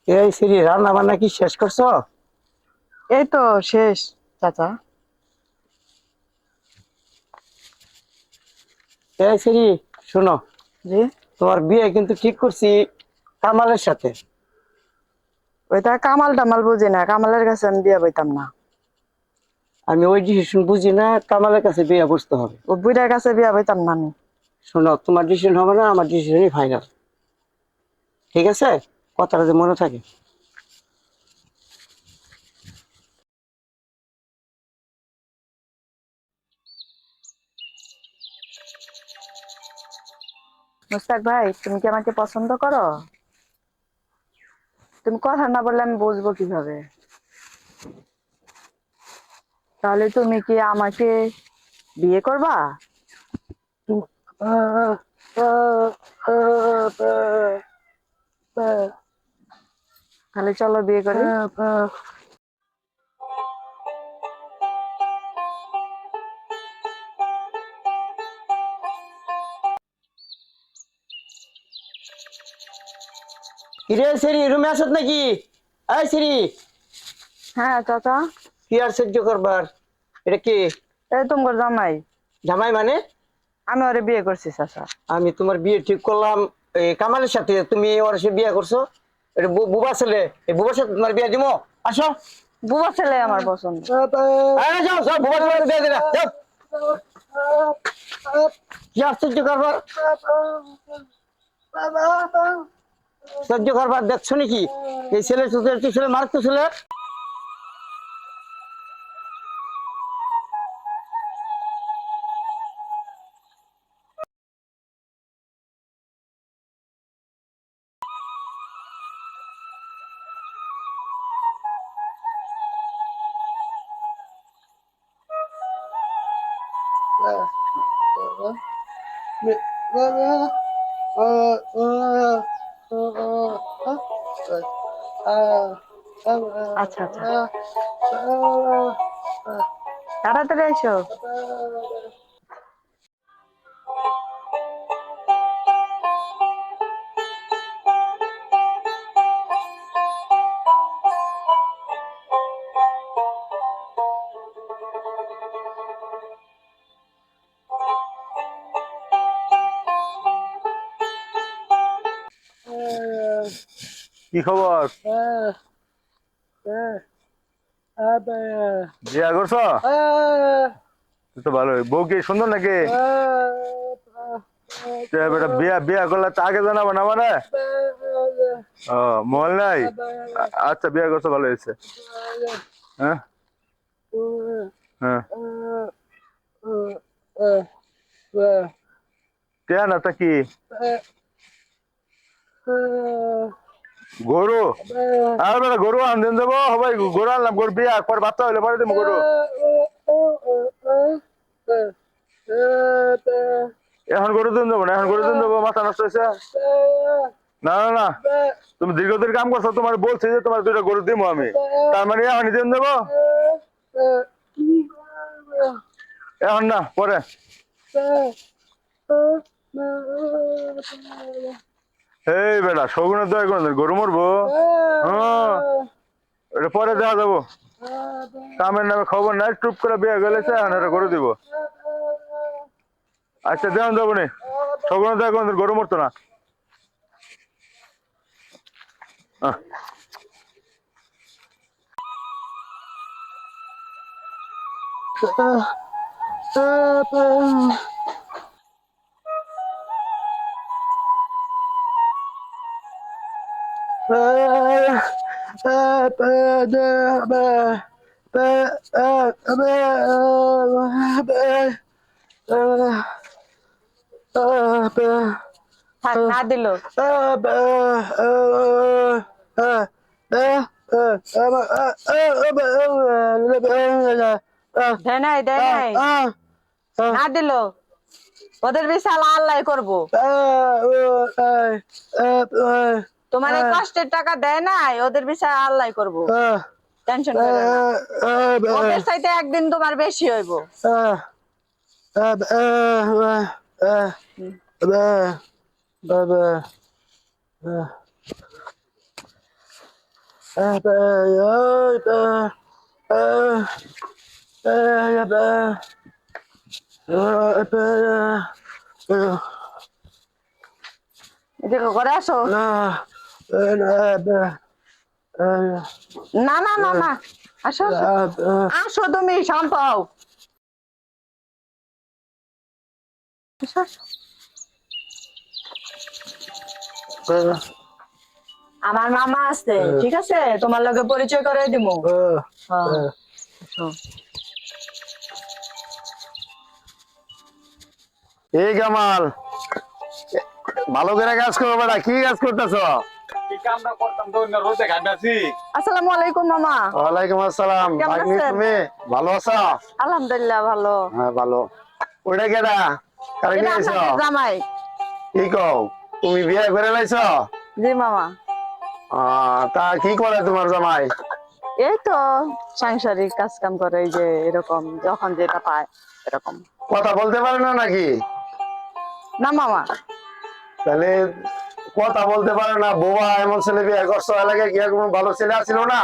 এই সিরি রান্না বান্না কি শেষ করছো? এই তো শেষ চাচা। এই সিরি, শোনো, জি। তোমার বিয়ে কিন্তু ঠিক করছি কামালের সাথে। ওইটা কামাল টামাল বুঝি না, কামালের কাছে আমি বিয়ে বইতাম না। আমি ওই ডিসিশন বুঝি না, কামালের কাছে বিয়ে বসতে হবে। ও বুইড়ার কাছে বিয়ে বইতাম না আমি। শোনো, তোমার ডিসিশন হবে না, আমার ডিসিশনই ফাইনাল। ঠিক আছে? কথাটা যে মনে থাকে। মুস্তাক ভাই, তুমি কি আমাকে পছন্দ করো? তুমি কথা না বললে আমি বুঝবো কিভাবে? তাহলে তুমি কি আমাকে বিয়ে করবা? আহ, আহ, আহ, আহ, তাহলে চলো বিয়ে করি। আহ। কিরে সিরি, রুমে আসত নাকি? এই সিরি, হ্যাঁ চাচা। কি আর সহ্য করবার? এটা কি? এই তোমার জামাই। জামাই মানে? আমি ওরে বিয়ে করছি চাচা। আমি তোমার বিয়ে ঠিক করলাম এই কামালের সাথে, তুমি ওর সাথে বিয়ে করছো? এটা বুবা ছেলে, এই বুবার সাথে তোমার বিয়ে দিবো? আসো। বুবা ছেলে আমার পছন্দ। আরে যাও যাও, বুবার সাথে বিয়ে দিলা যাও। কি আশ্চর্য করবার, সহ্য করবার দেখছো নাকি? এই ছেলে ছেলে মারতো ছেলে। আচ্ছা আচ্ছা, তাড়াতাড়ি এসো। কি খবর? বিয়া করছো? তো ভালোই। বউ কি সুন্দর নাকি? বেটা বিয়া বিয়া করলে তা আগে জানাবো না মানে? ও মল নাই? আচ্ছা বিয়া করছো, ভালো হয়েছে। হ্যাঁ হ্যাঁ, কেন তা কি? গরু? আর বেটা গরু আনতেন দেবো, সবাই গরু আনলাম, গরু বিয়া পর বাচ্চা হইলে পরে দেবো গরু। এখন গরু দিন দেবো না, এখন গরু দিন দেবো, মাথা নষ্ট হয়েছে। না না না, তুমি দীর্ঘদিন কাম করছো, তোমার বলছি যে তোমার দুইটা গরু দিব আমি, তার মানে এখন দিন দেবো? এখন না, পরে। এই বেটা শগুনের দয়া করে গরু মরবো? হ্যাঁ, এটা পরে দেখা যাবো। কামের নামে খবর নাই, টুপ করে বিয়ে গেলেছে, এখন এটা গরু দিব। আচ্ছা দেওয়ান যাবো নি, শগুনের দয়া করে গরু মরতো না। থাক, না দিল। দেয় নাই, দেয় নাই, না দিল। ওদের বিশাল আল্লাহ করবো। তোমার এই কষ্টের টাকা দেয় নাই, ওদের বিশাল আল্লাহ করবো। টেনশন করো না, ওদের চাইতে একদিন তোমার বেশি হইব। এদিকে ঘরে আসো। না না না না, আসো আসো। আসো, তুমি শান্ত হও। আসো, আসো। আমার মামা আছে, ঠিক আছে, তোমার লগে পরিচয় করে দিব। হ্যাঁ, আসো। এই কামাল, ভালো করে কাজ করো বেটা, কি কাজ করতেছ? আসসালামু আলাইকুম মামা। ওয়ালাইকুম আসসালাম। কেমন ভাগ্নি, আছেন? তুমি ভালো আছো? আলহামদুলিল্লাহ ভালো। হ্যাঁ ভালো। ওইটা কেডা? কারে এটা নিয়ে আইছো? আপনাদের জামাই। কি কও, তুমি বিয়ে করে লাইছো? জি মামা। তা কি করে তোমার জামাই? এই তো সাংসারিক কাজ কাম করে, এই যে এরকম যখন যেটা পায় এরকম। কথা বলতে পারে না নাকি? না মামা। তাহলে কথা বলতে পারে না, বোবা এমন ছেলে বিয়ে করছো, এলাকায় কি আর কোনো ভালো ছেলে আছিল না?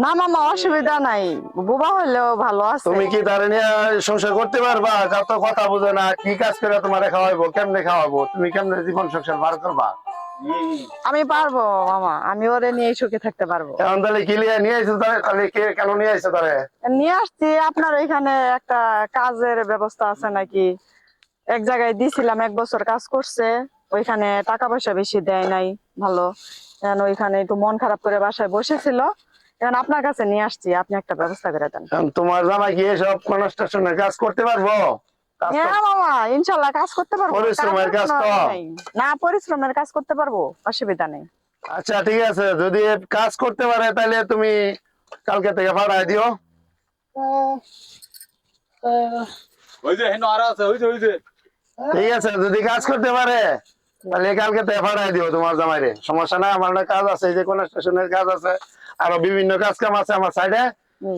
না মামা, অসুবিধা নাই, বুবা হইলেও ভালো আছে। তুমি কি তারে নিয়ে সংসার করতে পারবা? যার তো কথা বুঝে না, কি কাজ করে তোমারে খাওয়াইবো, কেমনে খাওয়াবো, তুমি কেমনে জীবন সংসার পার করবা? আমি পারবো মামা, আমি ওরে নিয়ে সুখে থাকতে পারবো। এখন তাহলে কি নিয়ে আইছো তারে? তাহলে কে কেন নিয়ে আইছো তারে? নিয়ে আসছি, আপনার ওইখানে একটা কাজের ব্যবস্থা আছে নাকি? এক জায়গায় দিছিলাম, 1 বছর কাজ করছে, ওইখানে টাকা পয়সা বেশি দেয় নাই, ভালো। এখন ওইখানে একটু মন খারাপ করে বাসায় বসেছিল, এখন আপনার কাছে নিয়ে আসছি, আপনি একটা ব্যবস্থা করে দেন। এখন তোমার জামাই কি এসব কনস্ট্রাকশনের কাজ করতে পারবো? কাজ তো- হ্যাঁ মামা, ইনশাল্লাহ কাজ করতে পারবো। পরিশ্রমের কাজ কাজের তো। কোনো ই নাই। না, পরিশ্রমের কাজ করতে পারবো, অসুবিধা নেই। আচ্ছা ঠিক আছে, যদি কাজ করতে পারে তাহলে তুমি কালকে থেকে পাঠাই দিও। ঠিক আছে, যদি কাজ করতে পারে তাহলে কালকে থেকে পাঠাই দিও তোমার জামাইরে, সমস্যা নাই। আমার একটা কাজ আছে, এই যে কনস্ট্রাকশনের কাজ আছে, আরো বিভিন্ন কাজ কাম আছে আমার সাইডে,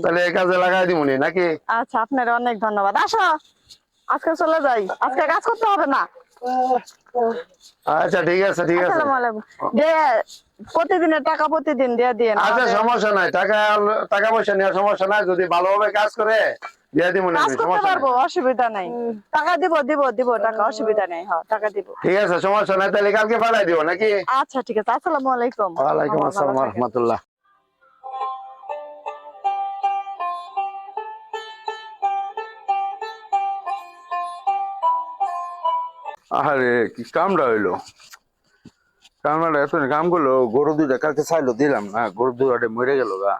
তাহলে এই কাজে লাগাই দিবনি নাকি? আচ্ছা, আপনার অনেক ধন্যবাদ। আসো, আজকে চলে যাই, আজকে কাজ করতে হবে না। আচ্ছা ঠিক আছে, ঠিক আছে। আসসালামু আলাইকুম। যে প্রতিদিনের টাকা প্রতিদিন দিয়ে দিয়ে আচ্ছা সমস্যা নাই, টাকা টাকা পয়সা নেওয়ার সমস্যা নাই, যদি ভালোভাবে কাজ করে দিয়ে দিব না, কাজ করতে সমস্যা নাই। পারবো, অসুবিধা নাই। টাকা দিব দিব দিব, টাকা অসুবিধা নেই, হ্যাঁ টাকা দিব। ঠিক আছে, সমস্যা নাই, তাহলে কালকে পাঠাই দিও নাকি? আচ্ছা ঠিক আছে, আসসালামু আলাইকুম। ওয়ালাইকুম মামা, ভালো আসসালাম থাকেন। রহমতুল্লাহ। আরে কি কামটা হইলো, কামটা এত কাম করলো, গরু দুইটা কালকে চাইলো দিলাম না, গরু দুইটা মরে গেল গা।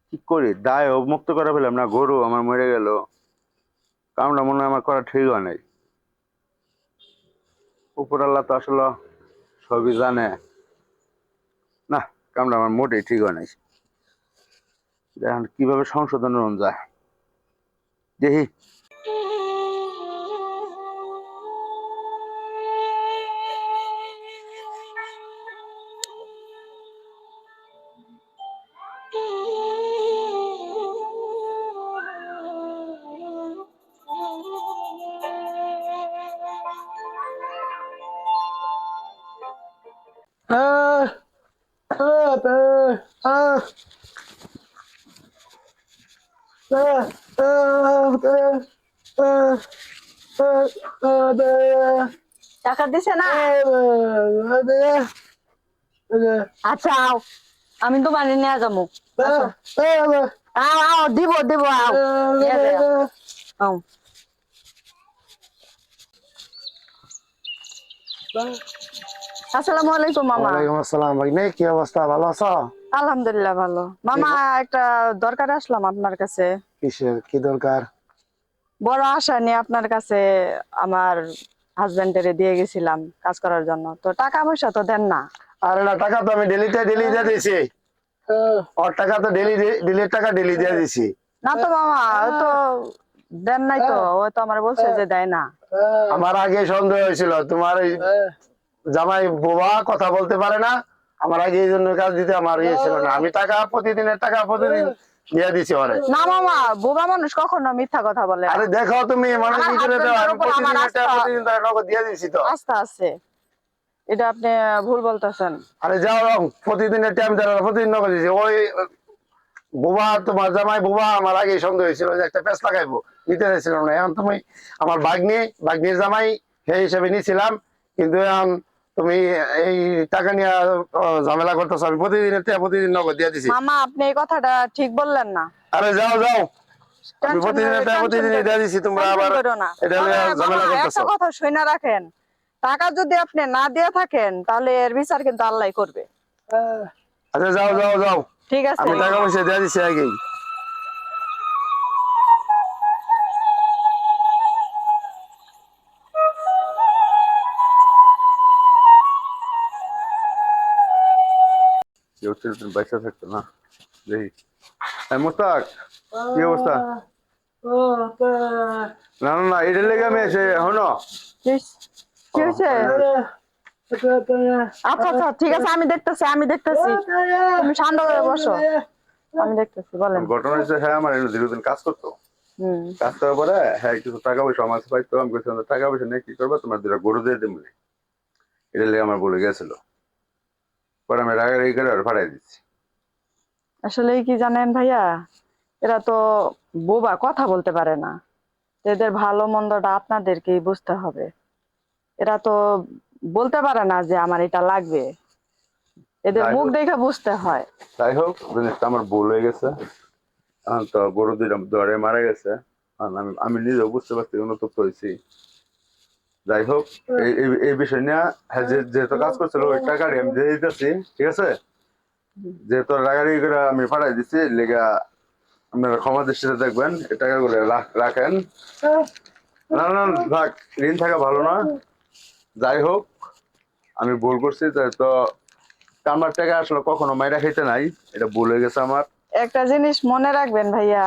কি করি, দায় মুক্ত করে ফেলাম না, গরু আমার মরে গেল। কামটা মনে হয় আমার করা ঠিক হয় নাই। উপর আল্লাহ তো আসলে সবই জানে না, কামটা আমার মোটেই ঠিক হয় নাই। এখন কিভাবে সংশোধন যায় দেখি। টাকা দিছে না? আচ্ছা আও, আমি তো বাড়ি নিয়ে যাবো। আও আও, দিব দিব, আও নিয়ে যাও। আও। আসসালামু আলাইকুম মামা। ওয়ালাইকুম আসসালাম। ভাগ্নে, কি অবস্থা, ভালো আছো? আলহামদুলিল্লাহ ভালো। মামা, একটা দরকার আসলাম আপনার কাছে। কিসের, কি দরকার? বড় আশা নিয়ে আপনার কাছে আমার হাজবেন্ডের দিয়ে গেছিলাম কাজ করার জন্য, তো টাকা পয়সা তো দেন না। আরে না, টাকা তো আমি ডেলি দিয়ে দিছি। ওর টাকা তো ডেলির টাকা ডেলি দিয়ে দিছি। না তো মামা, ও তো দেন নাই, তো ও তো আমার বলছে যে দেয় না। আমার আগে সন্দেহ হয়েছিল তোমার এই জামাই বোবা, কথা বলতে পারে না। আমার আগে এই জন্য কাজ দিতে আমার ইয়ে ছিল না, আমি প্রতিদিনের টাকা প্রতিদিন দিয়ে দিছি ওরে। না মামা, বোবা মানুষ কখনো মিথ্যা কথা বলে না। আরে দেখো তুমি মানুষ কি করে দাও, আমি আমার প্রতিদিনের টাকা আস্থা- প্রতিদিন তার নগদ দিয়ে দিছি তো। আস্থা আছে। এটা আপনি ভুল বলতেছেন। আরে যাও রং প্রতিদিনের টাইম দেওয়া প্রতিদিন নগদ দিছি। ওই বুবা তোমার জামাই বুবা আমার আগে সন্দেহ হয়েছিল যে একটা পেঁচ লাগাইবো, নিতে চাইছিলাম না। এখন তুমি আমার ভাগ্নির জামাই সেই হিসেবে নিয়েছিলাম, কিন্তু এখন তুমি এই টাকা নিয়ে ঝামেলা করতেছো। আমি প্রতিদিন নগদ দিয়ে দিছি। মামা আপনি এই কথাটা ঠিক বললেন না। আরে যাও যাও, আমি টেনশন প্রতিদিন দিয়ে দিছি, তোমরা আবার করো না। এটা নিয়ে ঝামেলা একটা করতেছো। কথা শুনে রাখেন, টাকা যদি আপনি না দিয়ে থাকেন তাহলে এর বিচার কিন্তু আল্লাহ করবে। আচ্ছা যাও যাও যাও, ঠিক আছে। আমি টাকা পয়সা দিয়ে দিছি আগেই। কেউ চিরদিন বাইসা থাকতো না। দেখি মোস্তাক, কি অবস্থা? না না না, এটা লেগে আমি এসে হনো। কি হয়েছে? আচ্ছা আচ্ছা ঠিক আছে, আমি দেখতেছি। তুমি শান্ত হয়ে বসো, আমি দেখতেছি। বলেন। ঘটনা হচ্ছে, হ্যাঁ আমার এনে দীর্ঘদিন কাজ করতো। হুম। কাজ করার পরে হ্যাঁ কিছু টাকা পয়সা আমার কাছে পাইতো। আমি বলছিলাম টাকা পয়সা নিয়ে কি করবো, তোমার দুটা গরু দিয়ে দেবো। এটা লেগে আমার বলে গেছিল, পরে আমি রাগারাগি করে আর ভাড়াই দিচ্ছি। আসলে কি জানেন ভাইয়া, এরা তো বোবা, কথা বলতে পারে না। এদের ভালো মন্দটা আপনাদেরকেই বুঝতে হবে। এরা তো বলতে পারে না যে আমার এটা লাগবে, এদের যাই মুখ হোক। দেখে বুঝতে হয়। যাই হোক, জিনিসটা আমার ভুল হয়ে গেছে। এখন তো গরু দুইটা দরে মারা গেছে। আর আমি নিজেও বুঝতে পারছি, অনুতপ্ত হয়েছি। যাই হোক, এই বিষয় নিয়ে হ্যাঁ যেহেতু কাজ করছিল ওই টাকাটি আমি দিয়ে দিতেছি, ঠিক আছে? যেহেতু রাগারাগি করে আমি পাঠাই দিচ্ছি, লেগা আপনারা ক্ষমা দৃষ্টিতে দেখবেন, এই টাকাগুলো রাখেন। না না না, রাখ, ঋণ থাকা ভালো না। যাই হোক, আমি ভুল করছি, তাই তো আমার টাকা আসলে কখনো মাইরা খাইতে নাই, এটা ভুল হয়ে গেছে আমার। একটা জিনিস মনে রাখবেন ভাইয়া,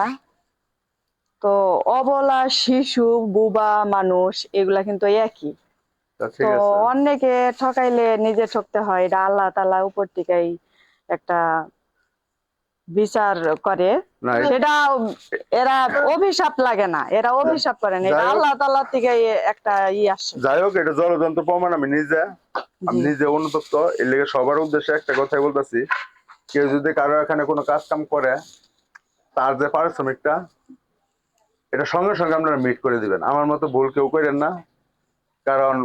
তো অবলা, শিশু, বুবা মানুষ এগুলা কিন্তু একই। তা ঠিক তো আছে। অন্যকে ঠকাইলে নিজে ঠকতে হয়, এটা আল্লাহ তাআলা উপর থেকেই একটা বিচার করে। না সেটা এরা অভিশাপ লাগে না, এরা অভিশাপ করে না, এটা যাই হোক। আল্লাহ তাআলা থেকে একটা আসে। যাই হোক, এটা জলযন্ত্র প্রমাণ আমি জি। নিজে অনুতপ্ত। এর লেগে সবার উদ্দেশ্যে একটা কথাই বলতেছি, কেউ যদি কারো এখানে কোনো কাজ কাম করে, তার যে পারিশ্রমিকটা এটা সঙ্গে সঙ্গে আপনারা মিট করে দিবেন। আমার মতো ভুল কেউ করেন না, কারণ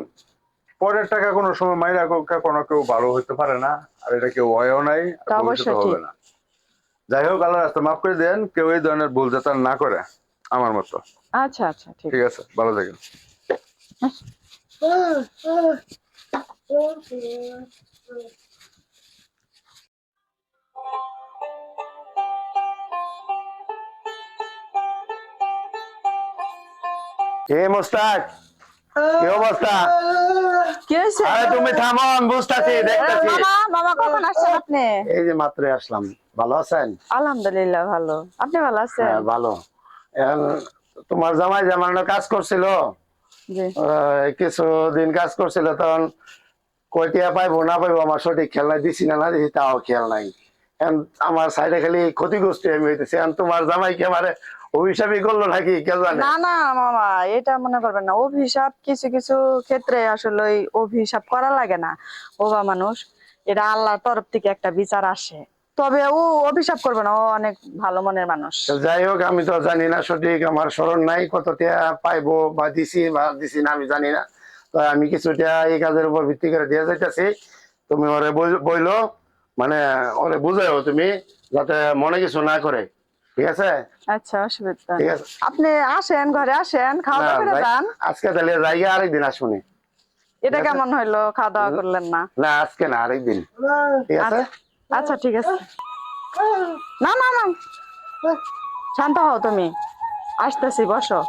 পরের টাকা কোনো সময় মাইরা কোনো কেউ ভালো হইতে পারে না, আর এটা কেউ হয়ও নাই, আর তা ভবিষ্যতে অবশ্য হবে ঠিক। না। যাই হোক, আল্লাহ রাস্তা মাফ করে দেন, কেউ এই ধরনের ভুল যাতে আর না করে আমার মতো। আচ্ছা আচ্ছা ঠিক। ঠিক আছে, ভালো থাকেন। এ মোস্তাক, কি অবস্থা? কি হয়েছে? আরে তুমি থামো, আমি বুঝতেছি, দেখতেছি। মামা কখন আসছেন আপনি? এই যে মাত্র আসলাম। ভালো আছেন? আলহামদুলিল্লাহ ভালো। আপনি ভালো আছেন? হ্যাঁ ভালো। এখন তোমার জামাই জামানো কাজ করছিল, জি। কিছুদিন কাজ করছিল, তখন কয়টিয়া পাইবো না পাইবো আমার সঠিক খেয়াল নাই, দিছি না দিছি তাও খেয়াল নাই। এখন আমার সাইডে খালি ক্ষতিগ্রস্ত আমি হইতেছি। এখন তোমার জামাই কি আমার অভিশাপই করলো নাকি কে জানে? না না মামা, এটা মনে করবেন না। অভিশাপ কিছু কিছু ক্ষেত্রে আসলে ওই অভিশাপ করা লাগে না, ওবা মানুষ, এটা আল্লাহর তরফ থেকে একটা বিচার আসে। তবে ও অভিশাপ করবে না, ও অনেক ভালো মনের মানুষ। তো যাই হোক, আমি তো জানি না সঠিক, আমার স্মরণ নাই কতটা পাইবো বা দিছি না আমি জানি না। তো আমি কিছুটা এই কাজের উপর ভিত্তি করে দিয়ে যাইতেছি। তুমি ওরে বইলো, মানে ওরে বুঝাইও তুমি, যাতে মনে কিছু না করে। ঠিক আছে? আচ্ছা, অসুবিধা ঠিক নেই। আছে। আপনি আসেন, ঘরে আসেন, খাওয়া না দাওয়া করে যান। আজকে তাহলে জায়গা আরেকদিন আসুনি। এটা কেমন হইলো, খাওয়া দাওয়া করলেন না? না আজকে না, আরেকদিন। ঠিক আছে? আচ্ছা ঠিক আছে। না না না, শান্ত হও তুমি, আসতেছি, বসো।